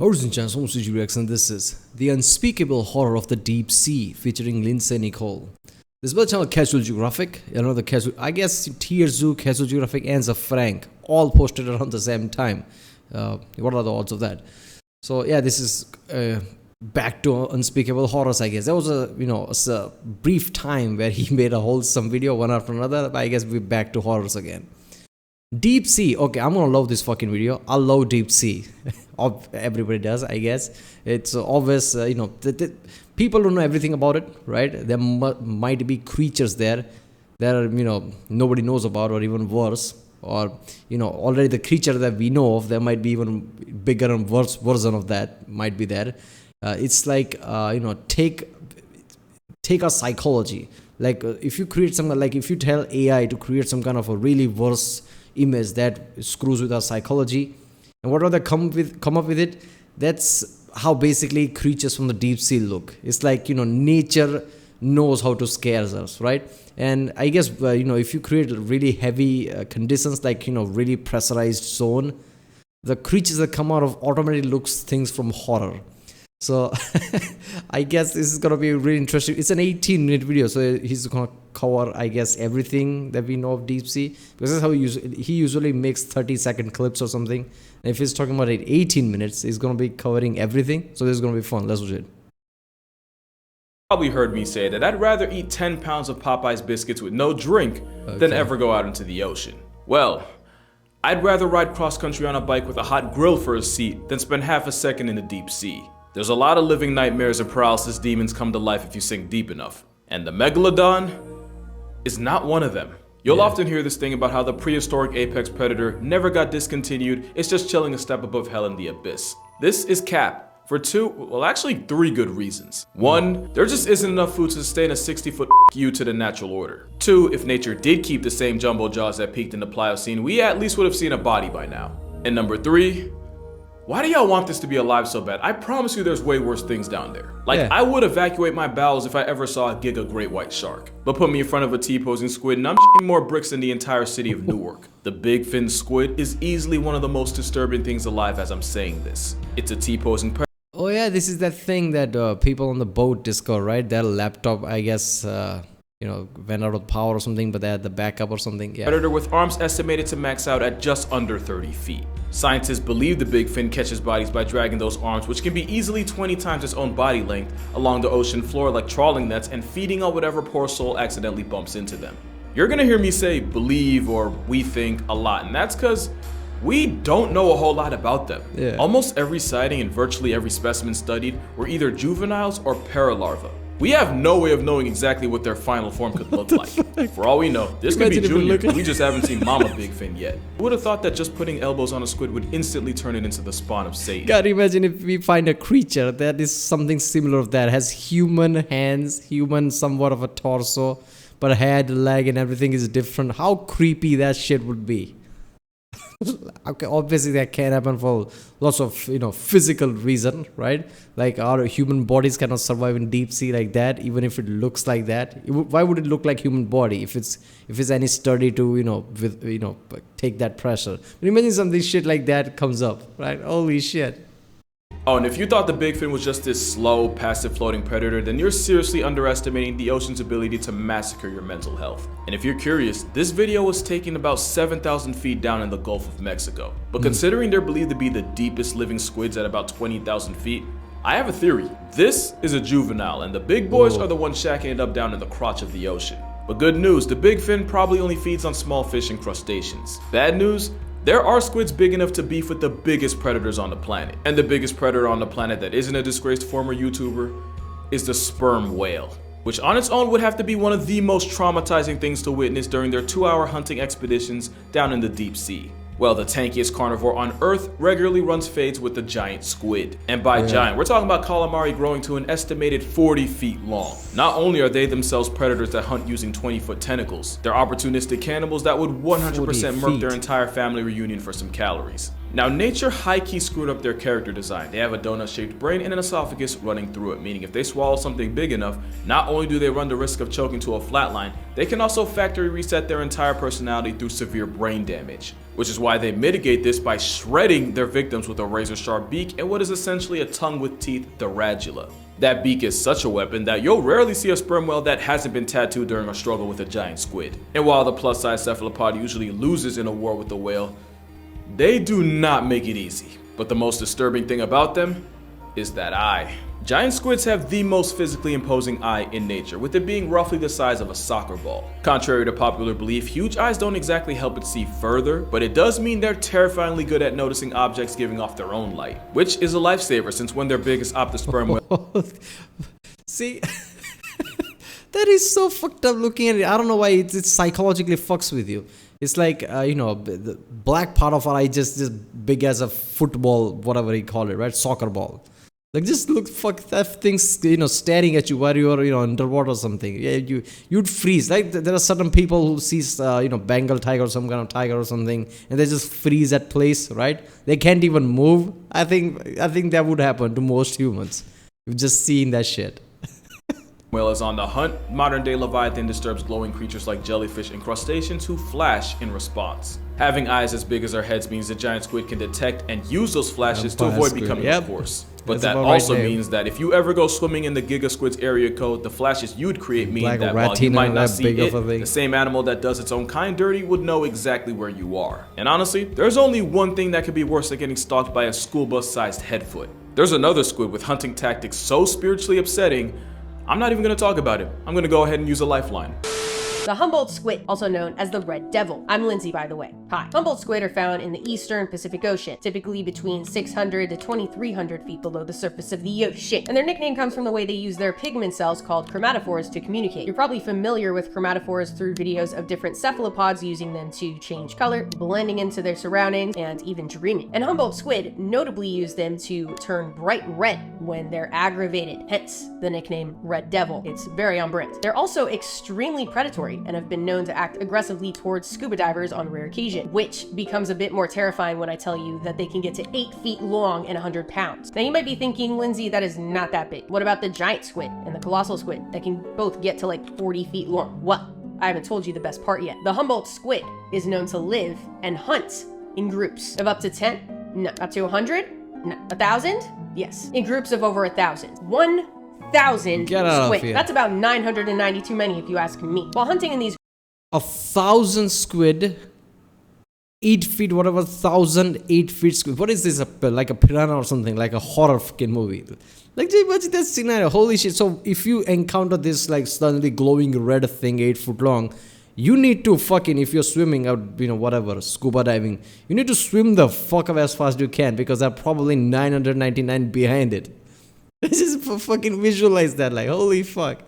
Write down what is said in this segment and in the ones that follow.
Ladies and gentlemen, and this is The Unspeakable Horror of the Deep Sea, featuring Lindsay This is the channel Casual Geographic, another casual, I guess Tier Zoo, Casual Geographic, and the Frank, all posted around the same time. What are the odds of that? So yeah, this is back to Unspeakable Horrors, I guess. There was a brief time where he made a wholesome video one after another, but I guess we're back to horrors again. Deep Sea. Okay, I'm gonna love this fucking video. I love Deep Sea. Everybody does, I guess. It's always, people don't know everything about it, right? There might be creatures there that are, nobody knows about, or even worse. Or, already the creature that we know of, there might be even bigger and worse version of that might be there. It's like, take our psychology. Like, if you create something, like if you tell AI to create some kind of a really worse image that screws with our psychology, and whatever they come up with it, that's how basically creatures from the deep sea look. It's like, nature knows how to scare us, right? And I guess if you create really heavy conditions, like really pressurized zone, the creatures that come out of automatically looks things from horror. So I guess this is gonna be really interesting. It's an 18-minute video, so he's gonna cover, I guess, everything that we know of deep sea, because that's how he usually makes 30-second clips or something. And if he's talking about 18 minutes, he's gonna be covering everything. So this is gonna be fun. Let's watch it. Probably heard me say that I'd rather eat 10 pounds of Popeye's biscuits with no drink than ever go out into the ocean. Well, I'd rather ride cross-country on a bike with a hot grill for a seat than spend half a second in the deep sea. There's a lot of living nightmares and paralysis demons come to life if you sink deep enough. And the megalodon is not one of them. You'll often hear this thing about how the prehistoric apex predator never got discontinued, it's just chilling a step above hell in the abyss. This is cap for three good reasons. One, there just isn't enough food to sustain a 60-foot you to the natural order. Two, if nature did keep the same jumbo jaws that peaked in the Pliocene, we at least would have seen a body by now. And number three, why do y'all want this to be alive so bad? I promise you there's way worse things down there. I would evacuate my bowels if I ever saw a giga great white shark. But put me in front of a T-posing squid and I'm shitting more bricks than the entire city of Newark. The big fin squid is easily one of the most disturbing things alive as I'm saying this. It's a T-posing predator. Oh yeah, this is that thing that people on the boat discover, right? Their laptop, I guess, went out of power or something, but they had the backup or something. Yeah. Predator with arms estimated to max out at just under 30 feet. Scientists believe the big fin catches bodies by dragging those arms, which can be easily 20 times its own body length, along the ocean floor like trawling nets and feeding on whatever poor soul accidentally bumps into them. You're gonna hear me say believe or we think a lot, and that's because we don't know a whole lot about them. Yeah. Almost every sighting and virtually every specimen studied were either juveniles or paralarvae. We have no way of knowing exactly what their final form could look like. For all we know, this could be Junior, we just haven't seen Mama Big Fin yet. Who would have thought that just putting elbows on a squid would instantly turn it into the spawn of Satan? God, imagine if we find a creature that is something similar of that, has human hands, somewhat of a torso, but head, leg, and everything is different. How creepy that shit would be. Okay, obviously that can happen for lots of physical reason, right? Like our human bodies cannot survive in deep sea like that, even if it looks like that. Why would it look like human body if it's any study to take that pressure? But imagine something shit like that comes up, right? Holy shit. Oh, and if you thought the big fin was just this slow, passive floating predator, then you're seriously underestimating the ocean's ability to massacre your mental health. And if you're curious, this video was taken about 7,000 feet down in the Gulf of Mexico. But considering they're believed to be the deepest living squids at about 20,000 feet, I have a theory. This is a juvenile, and the big boys are the ones shacking it up down in the crotch of the ocean. But good news, the big fin probably only feeds on small fish and crustaceans. Bad news, there are squids big enough to beef with the biggest predators on the planet. And the biggest predator on the planet that isn't a disgraced former YouTuber is the sperm whale, which on its own would have to be one of the most traumatizing things to witness during their 2-hour hunting expeditions down in the deep sea. Well, the tankiest carnivore on Earth regularly runs fades with the giant squid. And by giant, we're talking about calamari growing to an estimated 40 feet long. Not only are they themselves predators that hunt using 20-foot tentacles, they're opportunistic cannibals that would 100% murk their entire family reunion for some calories. Now, nature high-key screwed up their character design. They have a donut-shaped brain and an esophagus running through it, meaning if they swallow something big enough, not only do they run the risk of choking to a flatline, they can also factory reset their entire personality through severe brain damage. Which is why they mitigate this by shredding their victims with a razor-sharp beak and what is essentially a tongue with teeth, the radula. That beak is such a weapon that you'll rarely see a sperm whale that hasn't been tattooed during a struggle with a giant squid. And while the plus-size cephalopod usually loses in a war with the whale, they do not make it easy. But the most disturbing thing about them is that eye. Giant squids have the most physically imposing eye in nature, with it being roughly the size of a soccer ball. Contrary to popular belief, huge eyes don't exactly help it see further, but it does mean they're terrifyingly good at noticing objects giving off their own light, which is a lifesaver since when their biggest optosperm whale See, that is so fucked up looking at it. I don't know why it psychologically fucks with you. It's like, the black part of our eye just big as a football, whatever you call it, right? Soccer ball. Like, just look, fuck, that thing's, staring at you while you're, underwater or something. Yeah, you'd freeze. Like, there are certain people who sees, Bengal tiger or some kind of tiger or something, and they just freeze at place, right? They can't even move. I think that would happen to most humans. You've just seen that shit. Whale is on the hunt. Modern-day Leviathan disturbs glowing creatures like jellyfish and crustaceans who flash in response. Having eyes as big as our heads means the giant squid can detect and use those flashes to avoid becoming a course. But that also means that if you ever go swimming in the Giga Squid's area code, the flashes you'd create mean that while you might not see it, the same animal that does its own kind dirty would know exactly where you are. And honestly, there's only one thing that could be worse than getting stalked by a school bus-sized headfoot. There's another squid with hunting tactics so spiritually upsetting, I'm not even going to talk about it. I'm going to go ahead and use a lifeline. The Humboldt squid, also known as the red devil. I'm Lindsay, by the way. Hi. Humboldt squid are found in the eastern Pacific Ocean, typically between 600 to 2,300 feet below the surface of the ocean. And their nickname comes from the way they use their pigment cells called chromatophores to communicate. You're probably familiar with chromatophores through videos of different cephalopods using them to change color, blending into their surroundings, and even dreaming. And Humboldt squid notably use them to turn bright red when they're aggravated, hence the nickname red devil. It's very on brand. They're also extremely predatory and have been known to act aggressively towards scuba divers on rare occasion, which becomes a bit more terrifying when I tell you that they can get to 8 feet long and 100 pounds. Now you might be thinking, Lindsay, that is not that big. What about the giant squid and the colossal squid that can both get to like 40 feet long? Well, I haven't told you the best part yet. The Humboldt squid is known to live and hunt in groups of up to 10, no, up to 100, no, 1,000, yes, in groups of over 1,000. 1,000 squid. That's about 990 too many if you ask me. While hunting in these 1,000 squid, 8 feet, whatever, 1,000, 8 feet squid. What is this, like a piranha or something, like a horror fucking movie? Like, imagine that scenario, holy shit. So if you encounter this like suddenly glowing red thing 8 foot long, you need to fucking, if you're swimming out, whatever, scuba diving, you need to swim the fuck up as fast as you can, because there are probably 999 behind it. Just fucking visualize that, like, holy fuck.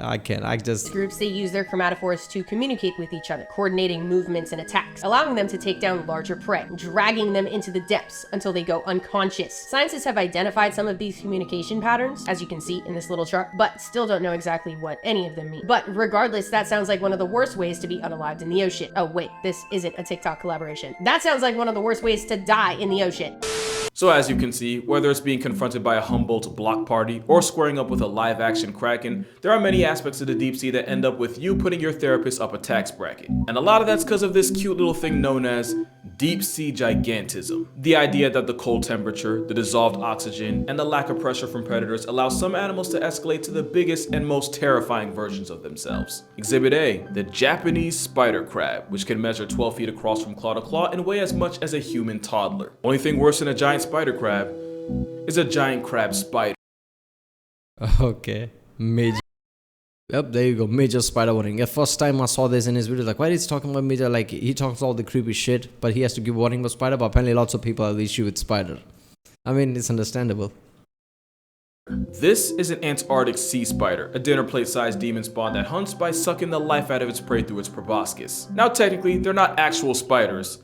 I can't, groups, they use their chromatophores to communicate with each other, coordinating movements and attacks, allowing them to take down larger prey, dragging them into the depths until they go unconscious. Scientists have identified some of these communication patterns, as you can see in this little chart, but still don't know exactly what any of them mean. But regardless, that sounds like one of the worst ways to be unalived in the ocean. Oh wait, this isn't a TikTok collaboration. That sounds like one of the worst ways to die in the ocean. So as you can see, whether it's being confronted by a Humboldt block party or squaring up with a live-action kraken, there are many aspects of the deep sea that end up with you putting your therapist up a tax bracket. And a lot of that's because of this cute little thing known as deep sea gigantism. The idea that the cold temperature, the dissolved oxygen, and the lack of pressure from predators allow some animals to escalate to the biggest and most terrifying versions of themselves. Exhibit A, the Japanese spider crab, which can measure 12 feet across from claw to claw and weigh as much as a human toddler. Only thing worse than a giant spider crab is a giant crab spider. Okay, major. Yep, there you go, major spider warning. The first time I saw this in his video, like, why is he talking about major? Like, he talks all the creepy shit, but he has to give warning about spider. But apparently, lots of people have issue with spider. I mean, it's understandable. This is an Antarctic sea spider, a dinner plate-sized demon spawn that hunts by sucking the life out of its prey through its proboscis. Now, technically, they're not actual spiders,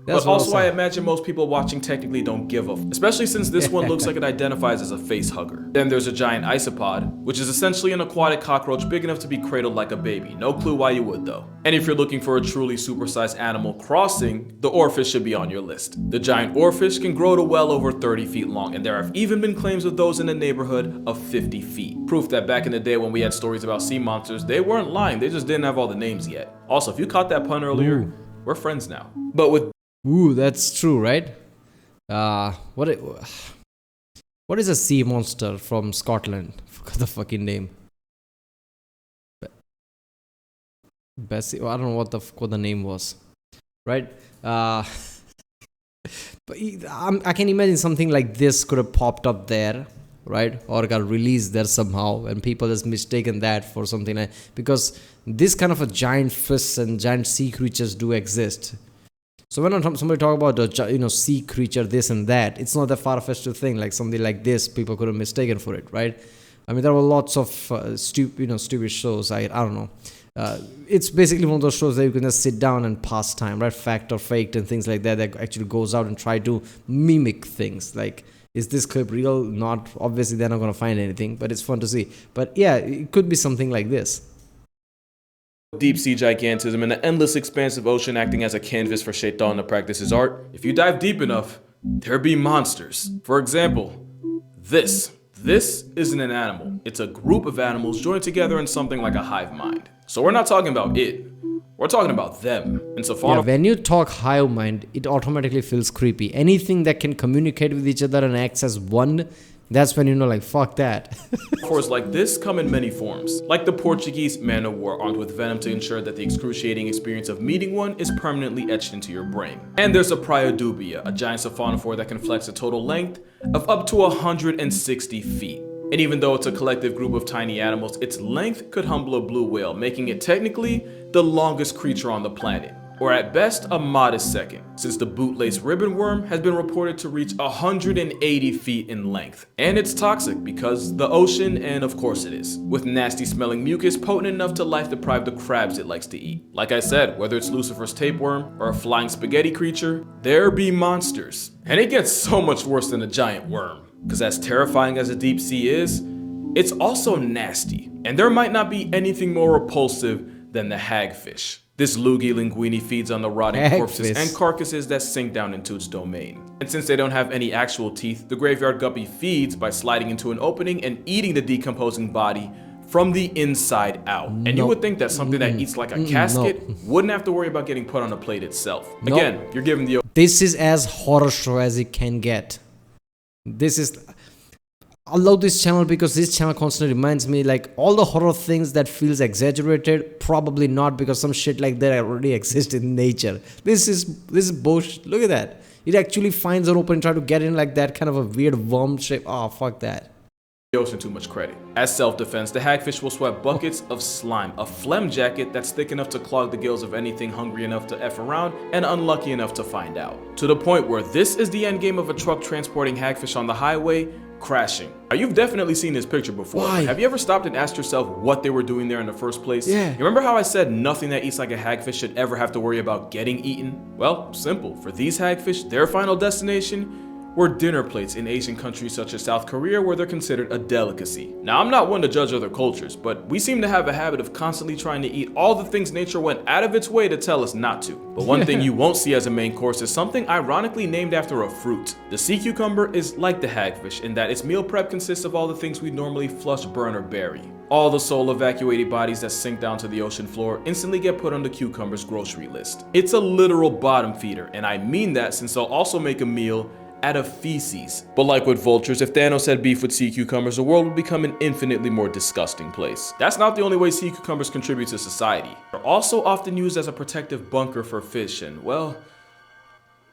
That's But what also, I saying. imagine most people watching technically don't give a especially since this one looks like it identifies as a face hugger. Then there's a giant isopod, which is essentially an aquatic cockroach big enough to be cradled like a baby. No clue why you would though. And if you're looking for a truly supersized animal crossing, the oarfish should be on your list. The giant oarfish can grow to well over 30 feet long, and there have even been claims of those in the neighborhood of 50 feet. Proof that back in the day when we had stories about sea monsters, they weren't lying, they just didn't have all the names yet. Also, if you caught that pun earlier, we're friends now. But with Ooh, that's true, right? What is a sea monster from Scotland? Forgot the fucking name. Bessie. I don't know what the name was, right? But I can imagine something like this could have popped up there, right? Or got released there somehow, and people just mistaken that for something like, because this kind of a giant fish and giant sea creatures do exist. So when somebody talk about the sea creature, this and that, it's not that far-fetched to think like something like this people could have mistaken for it, right? I mean, there were lots of stupid shows. I don't know. It's basically one of those shows that you can just sit down and pass time, right? Fact or faked and things like that. That actually goes out and try to mimic things. Like, is this clip real? Not. Obviously, they're not going to find anything, but it's fun to see. But yeah, it could be something like this. deep sea gigantism and the endless expansive ocean acting as a canvas for Shaitan to practice his art, if you dive deep enough, there be monsters. For example, this isn't an animal. It's a group of animals joined together in something like a hive mind. So we're not talking about it. We're talking about them. And Yeah, when you talk hive mind, it automatically feels creepy. Anything that can communicate with each other and acts as one, that's when you know, like, fuck that. Metaphors like this come in many forms, like the Portuguese man of war armed with venom to ensure that the excruciating experience of meeting one is permanently etched into your brain. And there's a Priodubia, a giant cephalophore that can flex a total length of up to 160 feet. And even though it's a collective group of tiny animals, its length could humble a blue whale, making it technically the longest creature on the planet. Or at best, a modest second, since the bootlace ribbon worm has been reported to reach 180 feet in length. And it's toxic because the ocean, and of course it is, with nasty smelling mucus potent enough to life deprive the crabs it likes to eat. Like I said, whether it's Lucifer's tapeworm or a flying spaghetti creature, there be monsters. And it gets so much worse than a giant worm, because as terrifying as a deep sea is, it's also nasty. And there might not be anything more repulsive than the hagfish. This loogie linguini feeds on the rotting corpses and carcasses that sink down into its domain. And since they don't have any actual teeth, the graveyard guppy feeds by sliding into an opening and eating the decomposing body from the inside out. And you would think that something that eats like a casket wouldn't have to worry about getting put on a plate itself. Again, you're giving the... This is as horror show as it can get. This is... I love this channel because this channel constantly reminds me like all the horror things that feels exaggerated, probably not, because some shit like that already exists in nature. This is bullshit. Look at that. It actually finds an opening, try to get in like that kind of a weird worm shape. Oh, fuck that. Ocean too much credit. As self-defense, the hagfish will sweat buckets of slime, a phlegm jacket that's thick enough to clog the gills of anything hungry enough to F around and unlucky enough to find out. To the point where this is the end game of a truck transporting hagfish on the highway, crashing. Now, you've definitely seen this picture before. Why? Have you ever stopped and asked yourself what they were doing there in the first place? Yeah. You remember how I said nothing that eats like a hagfish should ever have to worry about getting eaten? Well, simple. For these hagfish, their final destination were dinner plates in Asian countries such as South Korea, where they're considered a delicacy. Now, I'm not one to judge other cultures, but we seem to have a habit of constantly trying to eat all the things nature went out of its way to tell us not to. But one thing you won't see as a main course is something ironically named after a fruit. The sea cucumber is like the hagfish in that its meal prep consists of all the things we normally flush, burn, or bury. All the soul evacuated bodies that sink down to the ocean floor instantly get put on the cucumber's grocery list. It's a literal bottom feeder, and I mean that since they'll also make a meal out of feces. But like with vultures, if Thanos had beef with sea cucumbers, the world would become an infinitely more disgusting place. That's not the only way sea cucumbers contribute to society. They're also often used as a protective bunker for fish and, well,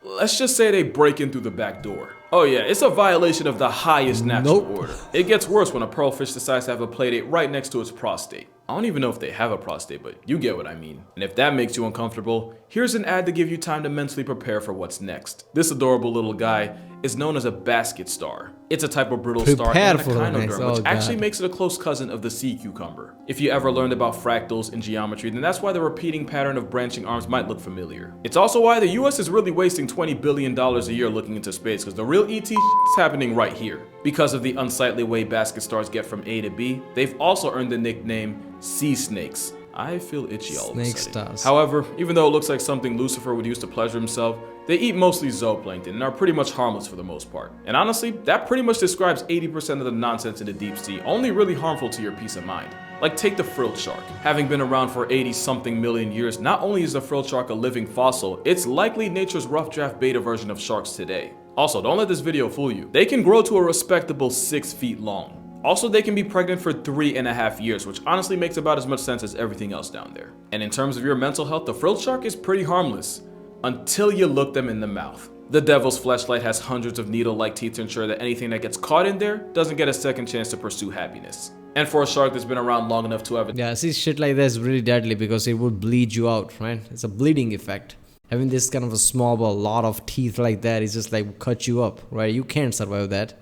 let's just say they break in through the back door. Oh yeah, it's a violation of the highest natural order. It gets worse when a pearlfish decides to have a playdate right next to its prostate. I don't even know if they have a prostate, but you get what I mean. And if that makes you uncomfortable, here's an ad to give you time to mentally prepare for what's next. This adorable little guy is known as a basket star. It's a type of brittle star Prepare and for the next. echinoderm, which Oh, actually God. makes it a close cousin of the sea cucumber. If you ever learned about fractals in geometry, then that's why the repeating pattern of branching arms might look familiar. It's also why the US is really wasting $20 billion a year looking into space, because the real ET is happening right here. Because of the unsightly way basket stars get from A to B, they've also earned the nickname sea snakes. I feel itchy all of a Snake sudden. stars. However, even though it looks like something Lucifer would use to pleasure himself, they eat mostly zooplankton and are pretty much harmless for the most part. And honestly, that pretty much describes 80% of the nonsense in the deep sea, only really harmful to your peace of mind. Like take the frilled shark. Having been around for 80-something million years, not only is the frilled shark a living fossil, it's likely nature's rough draft beta version of sharks today. Also, don't let this video fool you. They can grow to a respectable 6 feet long. Also, they can be pregnant for 3.5 years, which honestly makes about as much sense as everything else down there. And in terms of your mental health, the frilled shark is pretty harmless until you look them in the mouth. The devil's fleshlight has hundreds of needle-like teeth to ensure that anything that gets caught in there doesn't get a second chance to pursue happiness. And for a shark that's been around long enough to have Yeah, see, shit like that is really deadly because it would bleed you out, right? It's a bleeding effect. Having this kind of a small but a lot of teeth like that is just like cut you up, right? You can't survive that.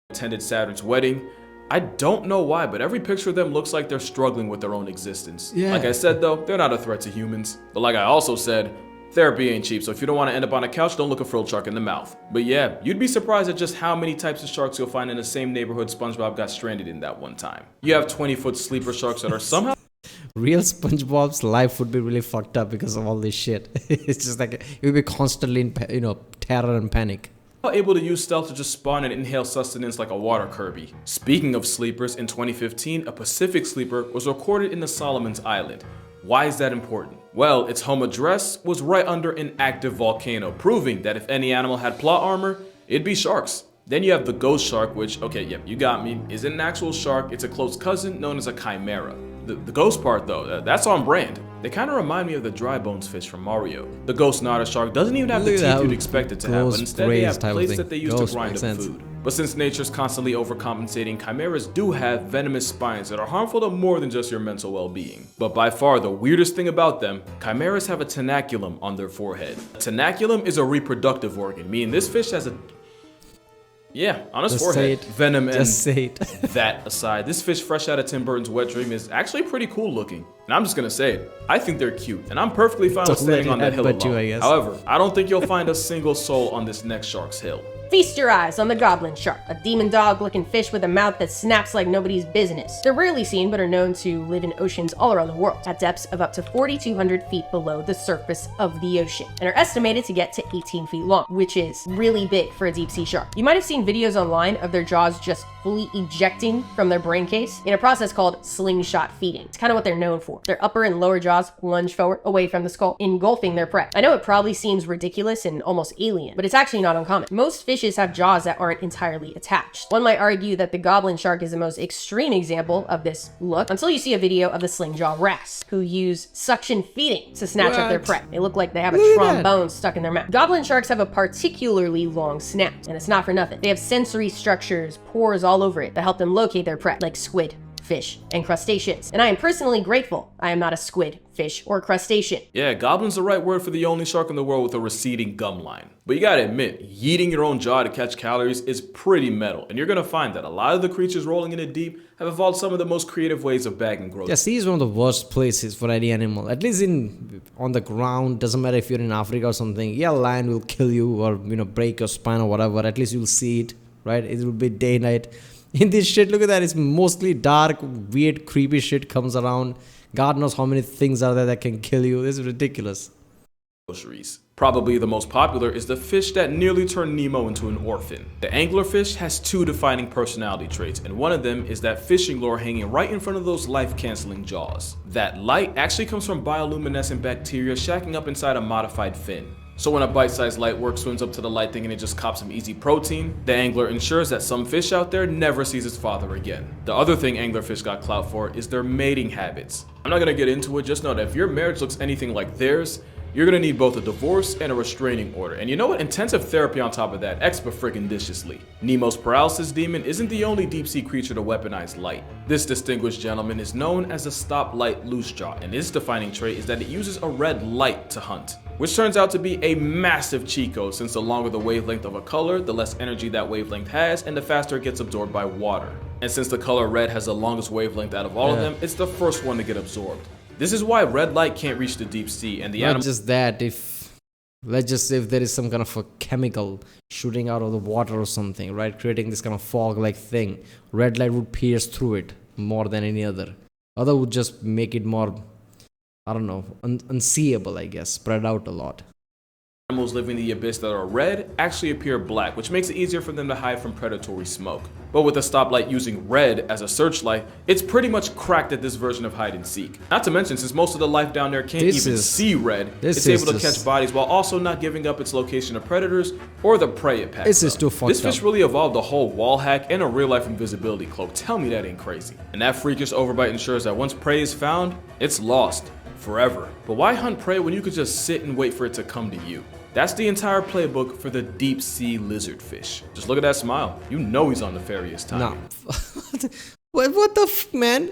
attended Saturn's wedding. I don't know why, but every picture of them looks like they're struggling with their own existence. Yeah. Like I said though, they're not a threat to humans. But like I also said, therapy ain't cheap, so if you don't want to end up on a couch, don't look a frilled shark in the mouth. But yeah, you'd be surprised at just how many types of sharks you'll find in the same neighborhood SpongeBob got stranded in that one time. You have 20-foot sleeper sharks that are somehow Real SpongeBob's life would be really fucked up because of all this shit. It's just like he would be constantly in, terror and panic. able to use stealth to just spawn and inhale sustenance like a water Kirby. Speaking of sleepers, in 2015, a Pacific sleeper was recorded in the Solomon's Island. Why is that important? Well, its home address was right under an active volcano, proving that if any animal had plot armor, it'd be sharks. Then you have the ghost shark, which, okay, yep, you got me, isn't an actual shark, it's a close cousin known as a chimera. The ghost part though, that's on brand. They kind of remind me of the dry bones fish from Mario. The ghost not a shark doesn't even have the Look at teeth you'd that expect it to have, but instead they have type of plates thing. that they use Ghost to grind makes up sense. food. But since nature's constantly overcompensating, chimeras do have venomous spines that are harmful to more than just your mental well-being. But by far the weirdest thing about them, chimeras have a tenaculum on their forehead. A tenaculum is a reproductive organ, meaning this fish has a on his Just forehead. say it. Venom and Just say it. that aside, this fish fresh out of Tim Burton's Wet Dream is actually pretty cool looking. And I'm just gonna say it, I think they're cute, and I'm perfectly fine with Don't let standing it on that hill headbutt you, alone. I guess. However, I don't think you'll find a single soul on this next shark's hill. Feast your eyes on the Goblin shark, a demon dog-looking fish with a mouth that snaps like nobody's business. They're rarely seen but are known to live in oceans all around the world, at depths of up to 4,200 feet below the surface of the ocean, and are estimated to get to 18 feet long, which is really big for a deep-sea shark. You might have seen videos online of their jaws just fully ejecting from their brain case in a process called slingshot feeding. It's kind of what they're known for. Their upper and lower jaws lunge forward away from the skull, engulfing their prey. I know it probably seems ridiculous and almost alien, but it's actually not uncommon. Most fishes have jaws that aren't entirely attached. One might argue that the goblin shark is the most extreme example of this look, until you see a video of the sling jaw wrasse, who use suction feeding to snatch up their What? prey. They look like they have a Look at that. trombone stuck in their mouth. Goblin sharks have a particularly long snout, and it's not for nothing. They have sensory structures, pores all over it, that help them locate their prey, like squid, fish, and crustaceans. And I am personally grateful I am not a squid, fish, or crustacean. Yeah, goblin's the right word for the only shark in the world with a receding gum line. But you gotta admit, yeeting your own jaw to catch calories is pretty metal, and you're gonna find that a lot of the creatures rolling in the deep have evolved some of the most creative ways of bagging growth. Yeah, sea is one of the worst places for any animal. At least on the ground, doesn't matter if you're in Africa or something. Yeah, lion will kill you or break your spine or whatever. At least you'll see it, right? It will be day night. In this shit, look at that. It's mostly dark, weird, creepy shit comes around. God knows how many things are there that can kill you. This is ridiculous. Groceries. Probably the most popular is the fish that nearly turned Nemo into an orphan. The anglerfish has two defining personality traits, and one of them is that fishing lure hanging right in front of those life-canceling jaws. That light actually comes from bioluminescent bacteria shacking up inside a modified fin. So when a bite-sized light work swims up to the light thinking it just cops some easy protein, the angler ensures that some fish out there never sees its father again. The other thing anglerfish got clout for is their mating habits. I'm not gonna get into it, just know that if your marriage looks anything like theirs, you're gonna need both a divorce and a restraining order. And you know what? Intensive therapy on top of that, expeditiously. Nemo's paralysis demon isn't the only deep-sea creature to weaponize light. This distinguished gentleman is known as a stoplight loosejaw, and its defining trait is that it uses a red light to hunt, which turns out to be a massive cheat code, since the longer the wavelength of a color, the less energy that wavelength has, and the faster it gets absorbed by water. And since the color red has the longest wavelength out of all of them, it's the first one to get absorbed. This is why red light can't reach the deep sea, and the Not just that, let's just say if there is some kind of a chemical shooting out of the water or something, right, creating this kind of fog-like thing, red light would pierce through it more than any other. Other would just make it more, I don't know, unseeable, I guess, spread out a lot. Animals living in the abyss that are red actually appear black, which makes it easier for them to hide from predatory smoke. But with the stoplight using red as a searchlight, it's pretty much cracked at this version of hide and seek. Not to mention, since most of the life down there can't even see red, it's able to catch bodies while also not giving up its location to predators or the prey it packs up. This is too fucked up. This fish really evolved a whole wall hack and a real-life invisibility cloak. Tell me that ain't crazy. And that freakish overbite ensures that once prey is found, it's lost forever. But why hunt prey when you could just sit and wait for it to come to you? That's the entire playbook for the deep sea lizardfish. Just look at that smile. You know he's on nefarious time. Nah. What the f, man?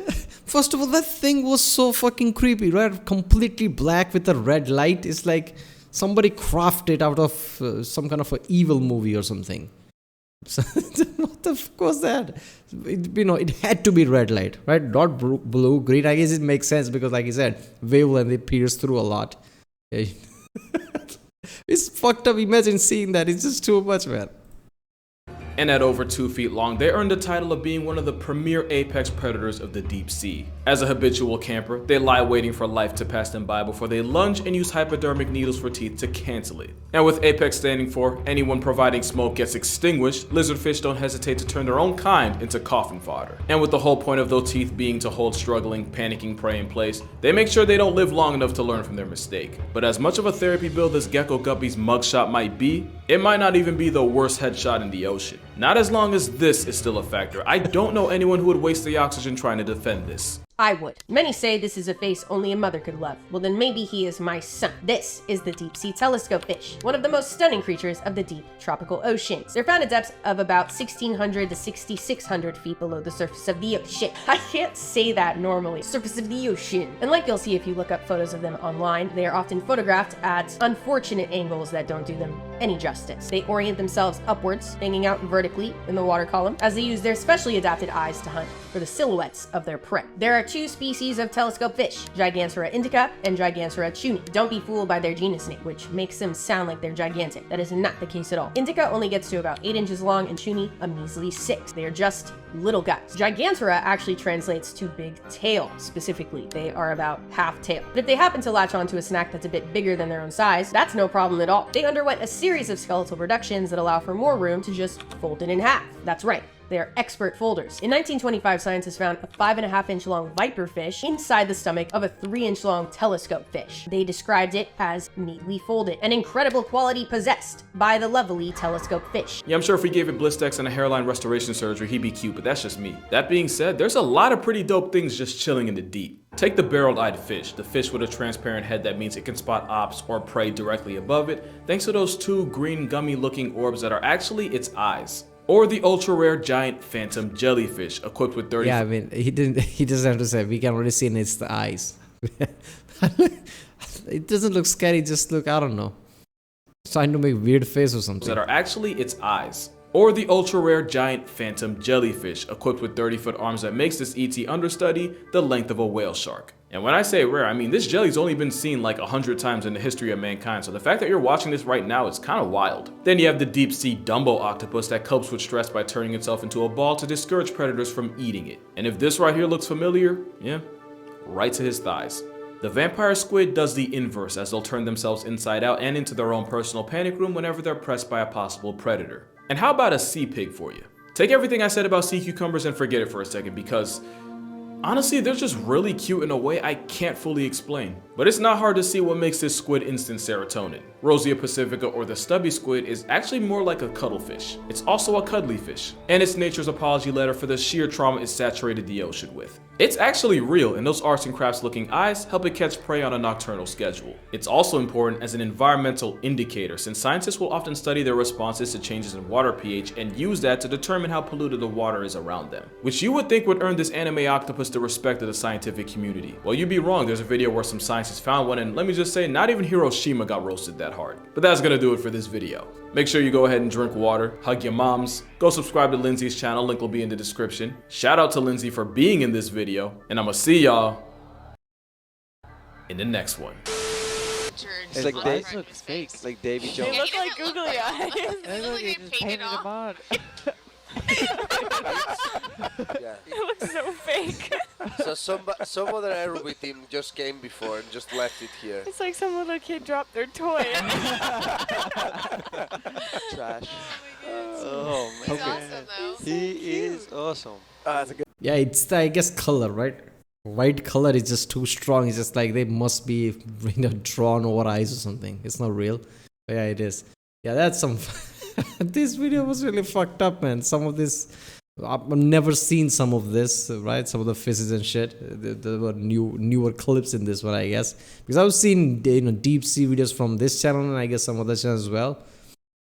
First of all, that thing was so fucking creepy, right? Completely black with a red light. It's like somebody crafted out of some kind of an evil movie or something. So, what the fuck was that? It had to be red light, right? Not blue, green. I guess it makes sense because, like I said, wavelength, it pierces through a lot. It's fucked up. Imagine seeing that. It's just too much, man. And at over 2 feet long, they earned the title of being one of the premier apex predators of the deep sea. As a habitual camper, they lie waiting for life to pass them by before they lunge and use hypodermic needles for teeth to cancel it. And with apex standing for anyone providing smoke gets extinguished, lizardfish don't hesitate to turn their own kind into coffin fodder. And with the whole point of those teeth being to hold struggling, panicking prey in place, they make sure they don't live long enough to learn from their mistake. But as much of a therapy build as Gecko Guppy's mugshot might be, it might not even be the worst headshot in the ocean. Not as long as this is still a factor. I don't know anyone who would waste the oxygen trying to defend this. I would. Many say this is a face only a mother could love. Well, then maybe he is my son. This is the deep sea telescope fish, one of the most stunning creatures of the deep tropical oceans. They're found at depths of about 1,600 to 6,600 feet below the surface of the ocean. I can't say that normally. Surface of the ocean. And like you'll see if you look up photos of them online, they are often photographed at unfortunate angles that don't do them any justice. They orient themselves upwards, hanging out vertically in the water column, as they use their specially adapted eyes to hunt for the silhouettes of their prey. There are two species of telescope fish, Gigantisra indica and Gigantisra chuni. Don't be fooled by their genus name, which makes them sound like they're gigantic. That is not the case at all. Indica only gets to about 8 inches long and chuni a measly 6. They are just little guys. Gigantisra actually translates to big tail, specifically. They are about half tail. But if they happen to latch onto a snack that's a bit bigger than their own size, that's no problem at all. They underwent a series of skeletal reductions that allow for more room to just fold it in half. That's right. They are expert folders. In 1925, scientists found a 5.5-inch long viper fish inside the stomach of a 3-inch long telescope fish. They described it as neatly folded, an incredible quality possessed by the lovely telescope fish. Yeah, I'm sure if we gave it Blistex and a hairline restoration surgery, he'd be cute, but that's just me. That being said, there's a lot of pretty dope things just chilling in the deep. Take the barrel-eyed fish, the fish with a transparent head that means it can spot ops or prey directly above it, thanks to those 2 green gummy-looking orbs that are actually its eyes. Or the ultra-rare giant phantom jellyfish, equipped with 30... Yeah, I mean, he doesn't have to say, we can already see in its eyes. It doesn't look scary, just look, I don't know, trying to make weird face or something. That are actually its eyes. Or the ultra-rare giant phantom jellyfish, equipped with 30-foot arms that makes this ET understudy the length of a whale shark. And when I say rare, I mean this jelly's only been seen like 100 times in the history of mankind, so the fact that you're watching this right now is kind of wild. Then you have the deep-sea Dumbo octopus that copes with stress by turning itself into a ball to discourage predators from eating it. And if this right here looks familiar, yeah, right to his thighs. The vampire squid does the inverse, as they'll turn themselves inside out and into their own personal panic room whenever they're pressed by a possible predator. And how about a sea pig for you? Take everything I said about sea cucumbers and forget it for a second, because Honestly, they're just really cute in a way I can't fully explain. But it's not hard to see what makes this squid instant serotonin. Rosia pacifica, or the stubby squid, is actually more like a cuttlefish. It's also a cuddly fish, and it's nature's apology letter for the sheer trauma it saturated the ocean with. It's actually real, and those arts and crafts looking eyes help it catch prey on a nocturnal schedule. It's also important as an environmental indicator, since scientists will often study their responses to changes in water pH and use that to determine how polluted the water is around them, which you would think would earn this anime octopus the respect of the scientific community. Well, you'd be wrong. There's a video where some scientists found one, and let me just say, not even Hiroshima got roasted that hard. But that's gonna do it for this video. Make sure you go ahead and drink water, hug your moms, go subscribe to Lindsay's channel, link will be in the description. Shout out to Lindsay for being in this video, and I'ma see y'all in the next one. It's like they look fake, like Davy Jones. They look like googly eyes. They look like they just painted them on. Yeah. It looks so fake. So some other aerobic team just came before and just left it here. It's like some little kid dropped their toy. Trash. Oh man. He's awesome though. He is awesome. that's a good. Yeah, it's the, I guess, color, right? White color is just too strong. It's just like they must be, drawn over eyes or something. It's not real. But yeah, it is. Yeah, that's some. This video was really fucked up, man. Some of this, I've never seen some of this, right? Some of the faces and shit. There were newer clips in this one, I guess, because I've seen deep sea videos from this channel and I guess some other channels as well.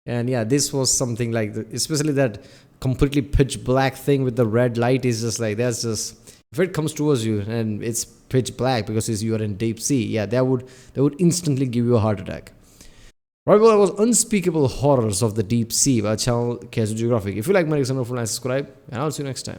And yeah, this was something like, especially that completely pitch black thing with the red light is just like, that's just, if it comes towards you and it's pitch black because you are in deep sea, yeah, that would instantly give you a heart attack. Right, well, that was Unspeakable Horrors of the Deep Sea by channel Casual Geographic. If you like my subscribe, and I'll see you next time.